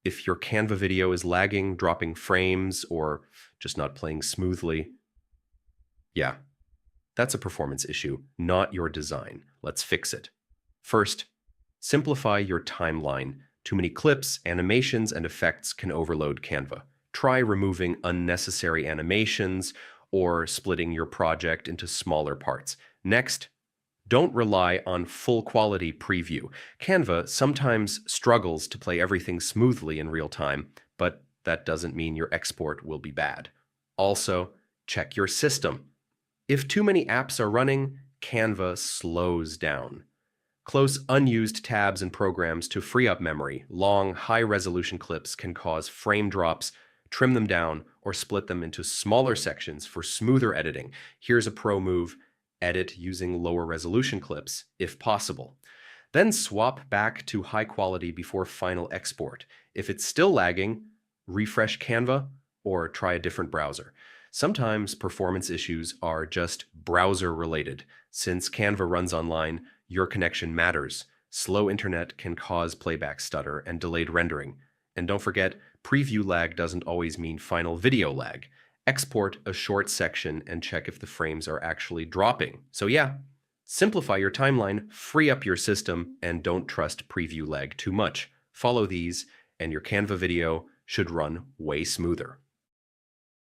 If your Canva video is lagging, dropping frames, or just not playing smoothly, yeah, that's a performance issue, not your design. Let's fix it. First, simplify your timeline. Too many clips, animations, and effects can overload Canva. Try removing unnecessary animations or splitting your project into smaller parts. Next, don't rely on full quality preview. Canva sometimes struggles to play everything smoothly in real time, but that doesn't mean your export will be bad. Also, check your system. If too many apps are running, Canva slows down. Close unused tabs and programs to free up memory. Long, high-resolution clips can cause frame drops. Trim them down or split them into smaller sections for smoother editing. Here's a pro move: edit using lower resolution clips, if possible. Then swap back to high quality before final export. If it's still lagging, refresh Canva or try a different browser. Sometimes performance issues are just browser related. Since Canva runs online, your connection matters. Slow internet can cause playback stutter and delayed rendering. And don't forget, preview lag doesn't always mean final video lag. Export a short section and check if the frames are actually dropping. So yeah, simplify your timeline, free up your system, and don't trust preview lag too much. Follow these, and your Canva video should run way smoother.